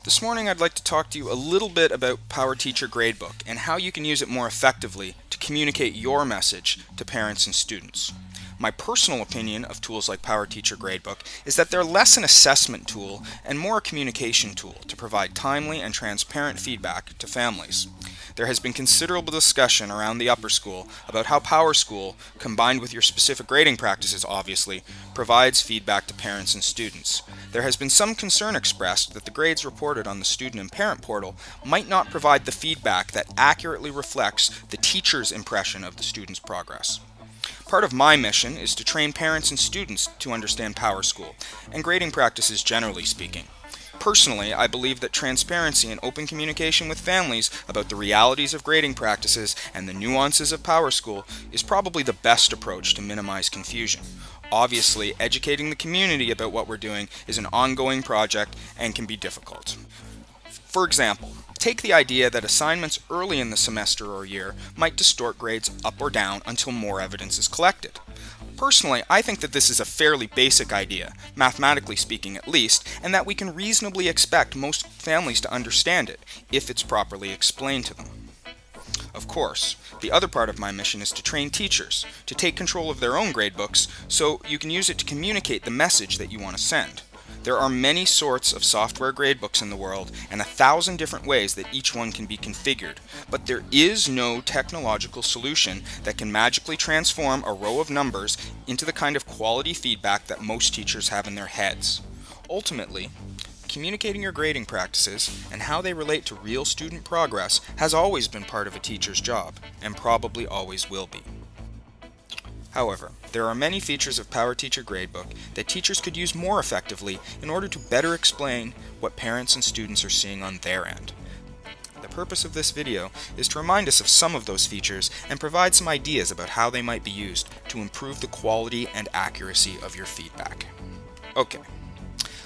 This morning I'd like to talk to you a little bit about Powerteacher Gradebook and how you can use it more effectively to communicate your message to parents and students. My personal opinion of tools like Powerteacher Gradebook is that they're less an assessment tool and more a communication tool to provide timely and transparent feedback to families. There has been considerable discussion around the upper school about how PowerSchool, combined with your specific grading practices obviously, provides feedback to parents and students. There has been some concern expressed that the grades reported on the student and parent portal might not provide the feedback that accurately reflects the teacher's impression of the student's progress. Part of my mission is to train parents and students to understand PowerSchool and grading practices generally speaking. Personally, I believe that transparency and open communication with families about the realities of grading practices and the nuances of PowerSchool is probably the best approach to minimize confusion. Obviously, educating the community about what we're doing is an ongoing project and can be difficult. For example, take the idea that assignments early in the semester or year might distort grades up or down until more evidence is collected. Personally, I think that this is a fairly basic idea, mathematically speaking at least, and that we can reasonably expect most families to understand it, if it's properly explained to them. Of course, the other part of my mission is to train teachers to take control of their own gradebooks so you can use it to communicate the message that you want to send. There are many sorts of software gradebooks in the world and 1,000 different ways that each one can be configured, but there is no technological solution that can magically transform a row of numbers into the kind of quality feedback that most teachers have in their heads. Ultimately, communicating your grading practices and how they relate to real student progress has always been part of a teacher's job, and probably always will be. However, there are many features of Powerteacher Gradebook that teachers could use more effectively in order to better explain what parents and students are seeing on their end. The purpose of this video is to remind us of some of those features and provide some ideas about how they might be used to improve the quality and accuracy of your feedback. Okay.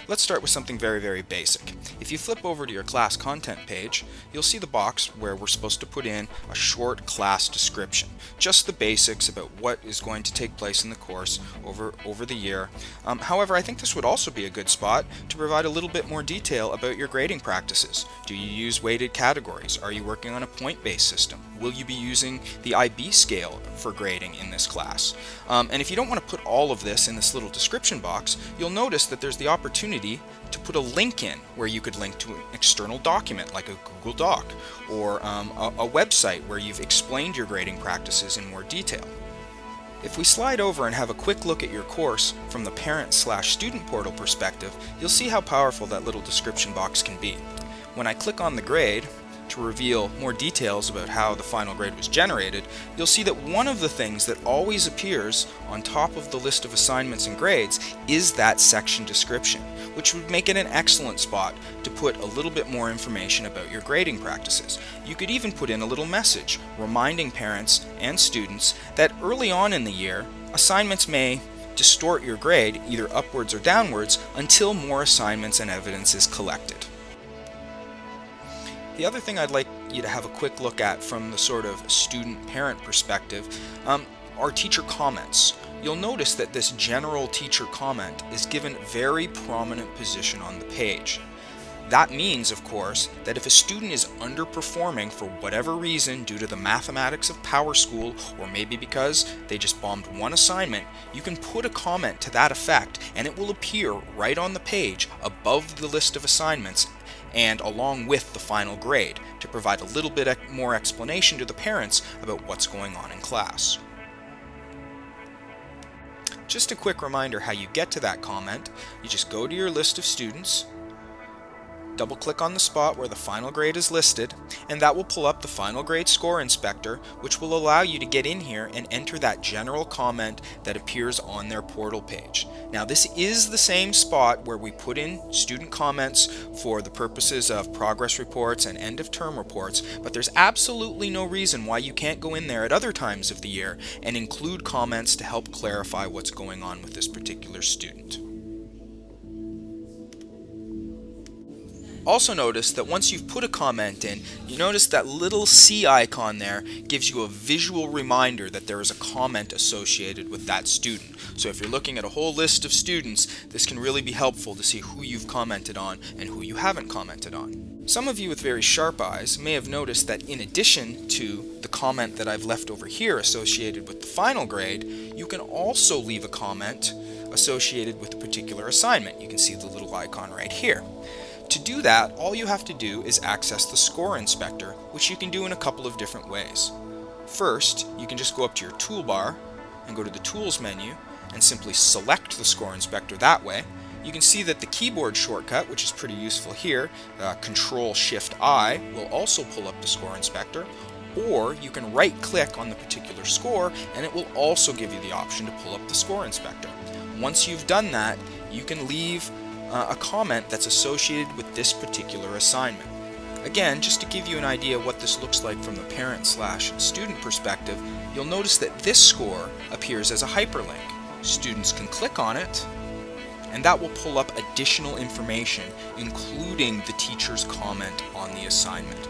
Let's start with something very basic. If you flip over to your class content page, you'll see the box where we're supposed to put in a short class description. Just the basics about what is going to take place in the course over the year. However, I think this would also be a good spot to provide a little bit more detail about your grading practices. Do you use weighted categories? Are you working on a point-based system? Will you be using the IB scale for grading in this class? And if you don't want to put all of this in this little description box, you'll notice that there's the opportunity to put a link in where you could link to an external document like a Google Doc or a website where you've explained your grading practices in more detail. If we slide over and have a quick look at your course from the parent/student portal perspective, you'll see how powerful that little description box can be. When I click on the grade to reveal more details about how the final grade was generated, you'll see that one of the things that always appears on top of the list of assignments and grades is that section description, which would make it an excellent spot to put a little bit more information about your grading practices. You could even put in a little message reminding parents and students that early on in the year, assignments may distort your grade either upwards or downwards until more assignments and evidence is collected. The other thing I'd like you to have a quick look at from the sort of student-parent perspective are teacher comments. You'll notice that this general teacher comment is given very prominent position on the page. That means, of course, that if a student is underperforming for whatever reason due to the mathematics of PowerSchool, or maybe because they just bombed one assignment, you can put a comment to that effect and it will appear right on the page above the list of assignments and along with the final grade to provide a little bit more explanation to the parents about what's going on in class. Just a quick reminder how you get to that comment. You just go to your list of students, double click on the spot where the final grade is listed, and that will pull up the final grade score inspector, which will allow you to get in here and enter that general comment that appears on their portal page. Now this is the same spot where we put in student comments for the purposes of progress reports and end of term reports, but there's absolutely no reason why you can't go in there at other times of the year and include comments to help clarify what's going on with this particular student. Also notice that once you've put a comment in, you notice that little C icon there gives you a visual reminder that there is a comment associated with that student. So if you're looking at a whole list of students, this can really be helpful to see who you've commented on and who you haven't commented on. Some of you with very sharp eyes may have noticed that in addition to the comment that I've left over here associated with the final grade, you can also leave a comment associated with a particular assignment. You can see the little icon right here. To do that, all you have to do is access the score inspector, which you can do in a couple of different ways. First, you can just go up to your toolbar and go to the Tools menu and simply select the score inspector that way. You can see that the keyboard shortcut, which is pretty useful here, Control-Shift-I, will also pull up the score inspector, or you can right-click on the particular score and it will also give you the option to pull up the score inspector. Once you've done that, you can leave a comment that's associated with this particular assignment. Again, just to give you an idea what this looks like from the parent/student perspective, you'll notice that this score appears as a hyperlink. Students can click on it, and that will pull up additional information, including the teacher's comment on the assignment.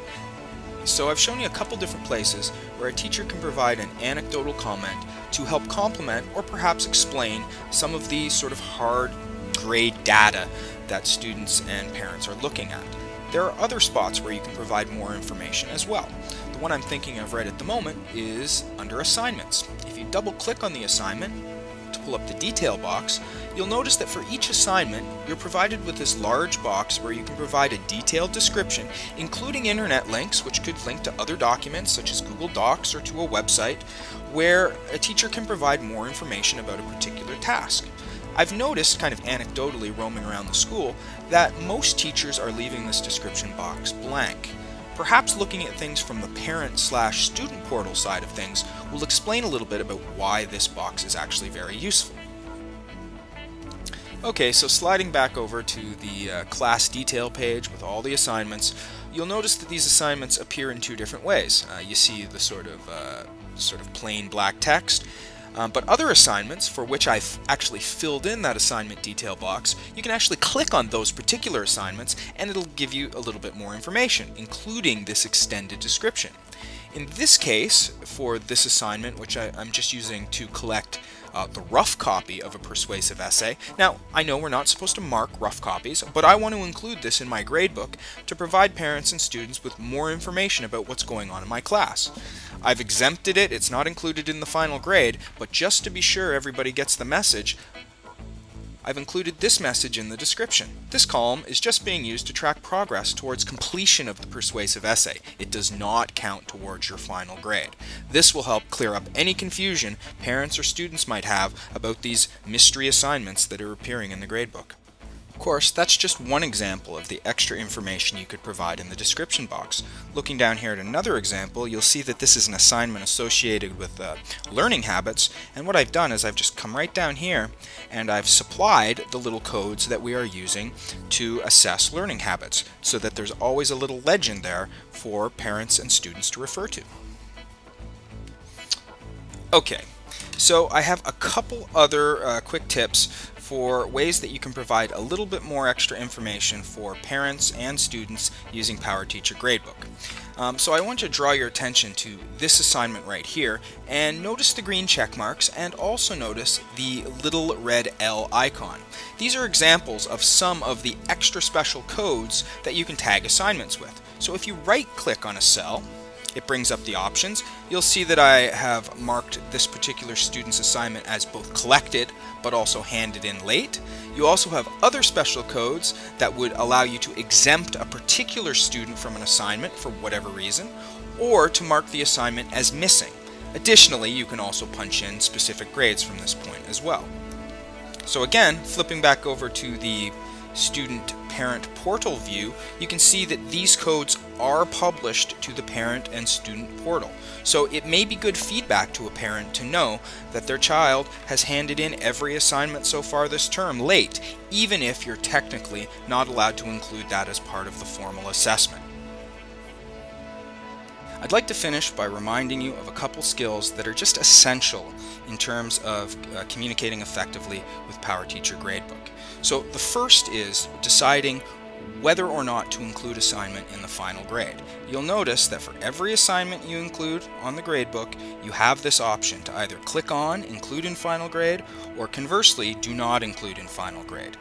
So I've shown you a couple different places where a teacher can provide an anecdotal comment to help complement or perhaps explain some of the sort of hard grade data that students and parents are looking at. There are other spots where you can provide more information as well. The one I'm thinking of right at the moment is under assignments. If you double click on the assignment to pull up the detail box, you'll notice that for each assignment you're provided with this large box where you can provide a detailed description, including internet links, which could link to other documents such as Google Docs or to a website, where a teacher can provide more information about a particular task. I've noticed, kind of anecdotally roaming around the school, that most teachers are leaving this description box blank. Perhaps looking at things from the parent/student portal side of things will explain a little bit about why this box is actually very useful. Okay, so sliding back over to the class detail page with all the assignments, you'll notice that these assignments appear in two different ways. You see the sort of plain black text. But other assignments, for which I've actually filled in that assignment detail box, you can actually click on those particular assignments and it'll give you a little bit more information, including this extended description. In this case, for this assignment, which I'm just using to collect the rough copy of a persuasive essay. Now, I know we're not supposed to mark rough copies, but I want to include this in my gradebook to provide parents and students with more information about what's going on in my class. I've exempted it, it's not included in the final grade, but just to be sure everybody gets the message, I've included this message in the description. This column is just being used to track progress towards completion of the persuasive essay. It does not count towards your final grade. This will help clear up any confusion parents or students might have about these mystery assignments that are appearing in the gradebook. Of course, that's just one example of the extra information you could provide in the description box. Looking down here at another example, you'll see that this is an assignment associated with learning habits, and what I've done is I've just come right down here and I've supplied the little codes that we are using to assess learning habits, so that there's always a little legend there for parents and students to refer to. Okay, so I have a couple other quick tips for ways that you can provide a little bit more extra information for parents and students using Powerteacher Gradebook. So I want to draw your attention to this assignment right here, and notice the green check marks and also notice the little red L icon. These are examples of some of the extra special codes that you can tag assignments with. So if you right click on a cell, it brings up the options. You'll see that I have marked this particular student's assignment as both collected but also handed in late. You also have other special codes that would allow you to exempt a particular student from an assignment for whatever reason, or to mark the assignment as missing. Additionally, you can also punch in specific grades from this point as well. So again, flipping back over to the student parent portal view, you can see that these codes are published to the parent and student portal. So it may be good feedback to a parent to know that their child has handed in every assignment so far this term late, even if you're technically not allowed to include that as part of the formal assessment. I'd like to finish by reminding you of a couple skills that are just essential in terms of communicating effectively with Powerteacher Gradebook. So the first is deciding whether or not to include assignment in the final grade. You'll notice that for every assignment you include on the gradebook, you have this option to either click on Include in Final Grade, or conversely, Do Not Include in Final Grade.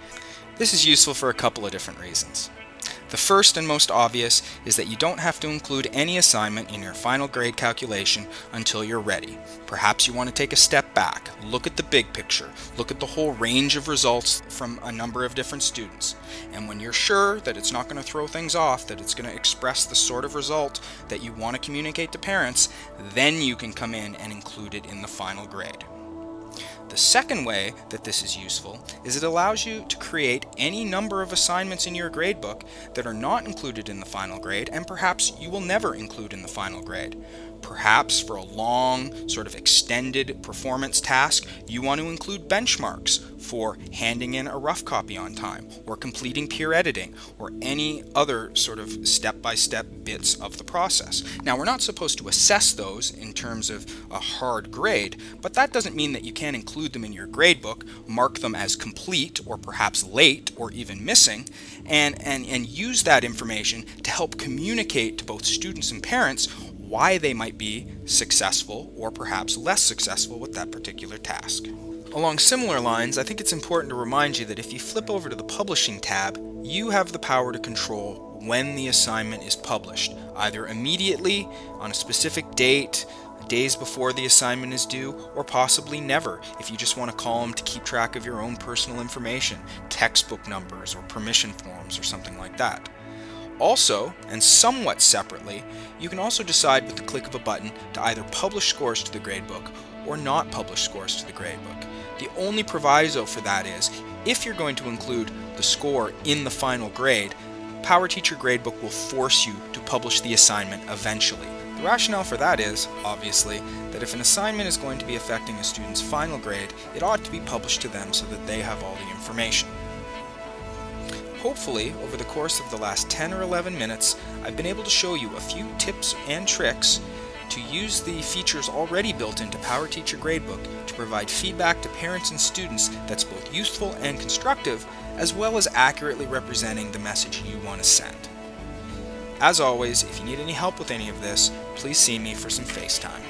This is useful for a couple of different reasons. The first and most obvious is that you don't have to include any assignment in your final grade calculation until you're ready. Perhaps you want to take a step back, look at the big picture, look at the whole range of results from a number of different students. And when you're sure that it's not going to throw things off, that it's going to express the sort of result that you want to communicate to parents, then you can come in and include it in the final grade. The second way that this is useful is it allows you to create any number of assignments in your gradebook that are not included in the final grade and perhaps you will never include in the final grade. Perhaps for a long, sort of extended performance task, you want to include benchmarks for handing in a rough copy on time, or completing peer editing, or any other sort of step-by-step bits of the process. Now, we're not supposed to assess those in terms of a hard grade, but that doesn't mean that you can't include them in your gradebook, mark them as complete, or perhaps late, or even missing, and use that information to help communicate to both students and parents why they might be successful or perhaps less successful with that particular task. Along similar lines, I think it's important to remind you that if you flip over to the Publishing tab, you have the power to control when the assignment is published, either immediately, on a specific date, days before the assignment is due, or possibly never, if you just want to call them to keep track of your own personal information, textbook numbers or permission forms or something like that. Also, and somewhat separately, you can also decide with the click of a button to either publish scores to the gradebook or not publish scores to the gradebook. The only proviso for that is, if you're going to include the score in the final grade, Powerteacher Gradebook will force you to publish the assignment eventually. The rationale for that is, obviously, that if an assignment is going to be affecting a student's final grade, it ought to be published to them so that they have all the information. Hopefully, over the course of the last 10 or 11 minutes, I've been able to show you a few tips and tricks to use the features already built into Powerteacher Gradebook to provide feedback to parents and students that's both useful and constructive, as well as accurately representing the message you want to send. As always, if you need any help with any of this, please see me for some FaceTime.